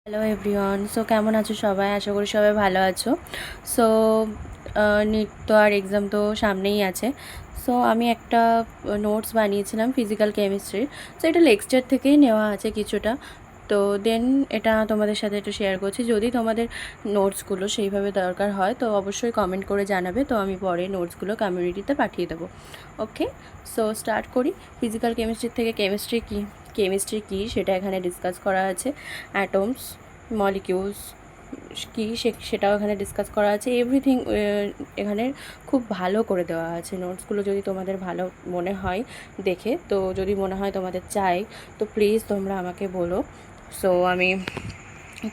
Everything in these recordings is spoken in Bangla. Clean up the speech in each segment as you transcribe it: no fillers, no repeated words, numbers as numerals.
Hello everyone. সো কেমন আছো সবাই? আশা করি সবাই ভালো আছো। সো নিট তো আর এক্সাম তো সামনেই আছে। সো আমি একটা নোটস বানিয়েছিলাম ফিজিক্যাল কেমিস্ট্রির। সো এটা লেকচার থেকেই নেওয়া আছে কিছুটা। তো দেন এটা তোমাদের সাথে একটু শেয়ার করছি। যদি তোমাদের নোটসগুলো সেইভাবে দরকার হয় তো অবশ্যই কমেন্ট করে জানাবে, তো আমি পরে নোটসগুলো কমিউনিটিতে পাঠিয়ে দেবো। ওকে, সো স্টার্ট করি। ফিজিক্যাল কেমিস্ট্রির থেকে কেমিস্ট্রি কী সেটা এখানে ডিসকাস করা আছে। অ্যাটমস, মলিকিউলস কী সেটাও এখানে ডিসকাস করা আছে। এভরিথিং এখানে খুব ভালো করে দেওয়া আছে। নোটসগুলো যদি তোমাদের ভালো মনে হয় দেখে, তো যদি মনে হয় তোমাদের চাই তো প্লিজ তোমরা আমাকে বলো। সো আমি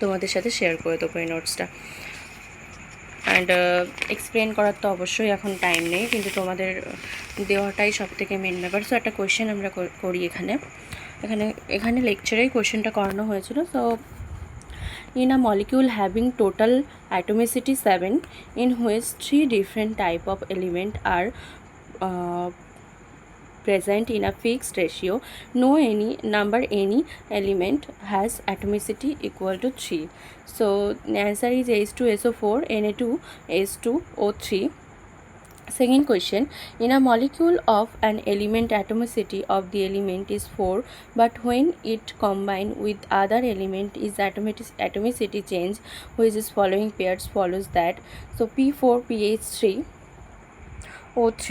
তোমাদের সাথে শেয়ার করে দেবো এই নোটসটা। অ্যান্ড এক্সপ্লেন করার তো অবশ্যই এখন টাইম নেই, কিন্তু তোমাদের দেওয়াটাই সব থেকে মেন ব্যাপার। সো একটা কোয়েশ্চেন আমরা করি এখানে এখানে এখানে লেকচারেই কোয়েশ্চেনটা করানো হয়েছিল। So in a molecule having total atomicity 7, in which 3 different type of element are uh, present in a fixed ratio, no any element has atomicity equal to 3. So the answer is H2SO4 Na2S2O3. Second question, in a molecule of an element, atomicity of the element is 4, but when it combined with other element is atomicity change, which is following pairs follows that. So P4PH3 O3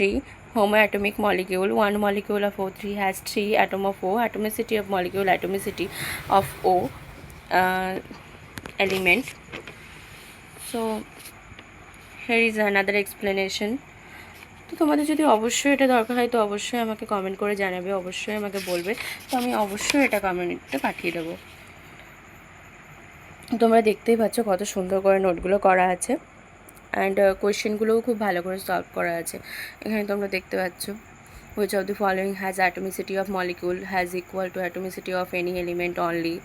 homoatomic molecule, one molecule of O3 has 3 atom of O, atomicity of molecule, atomicity of O element. So here is another explanation. তো তোমাদের যদি অবশ্যই এটা দরকার হয় তো অবশ্যই আমাকে কমেন্ট করে জানাবে, অবশ্যই আমাকে বলবে, তো আমি অবশ্যই এটা কমিউনিটিতে পাঠিয়ে দেবো। তোমরা দেখতেই পাচ্ছ কত সুন্দর করে নোটগুলো করা আছে, অ্যান্ড কোয়েশ্চেনগুলোও খুব ভালো করে সলভ করা আছে। এখানে তোমরা দেখতে পাচ্ছ, which of the following has atomicity of molecule has equal to atomicity of any element only.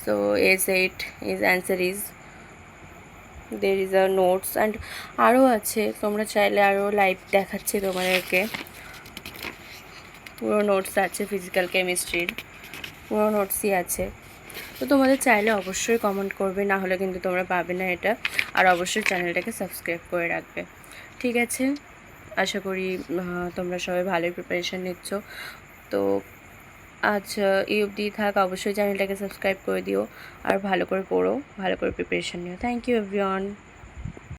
So S8 is answer is there is a notes, and আরও আছে, তোমরা চাইলে আরও লাইভ দেখাচ্ছে তোমাদেরকে। পুরো নোটস আছে ফিজিক্যাল কেমিস্ট্রির, পুরো নোটসই আছে। তো তোমাদের চাইলে অবশ্যই কমেন্ট করবে, না হলে কিন্তু তোমরা পাবে না এটা। আর অবশ্যই চ্যানেলটাকে সাবস্ক্রাইব করে রাখবে। ঠিক আছে, আশা করি তোমরা সবাই ভালোই প্রিপারেশান নিচ্ছ। তো আজ এই অবধি থাক, অবশ্যই চ্যানেলটাকে সাবস্ক্রাইব করে দিও, আর ভালো করে পড়ো, ভালো করে প্রিপারেশান নিও। Thank you everyone.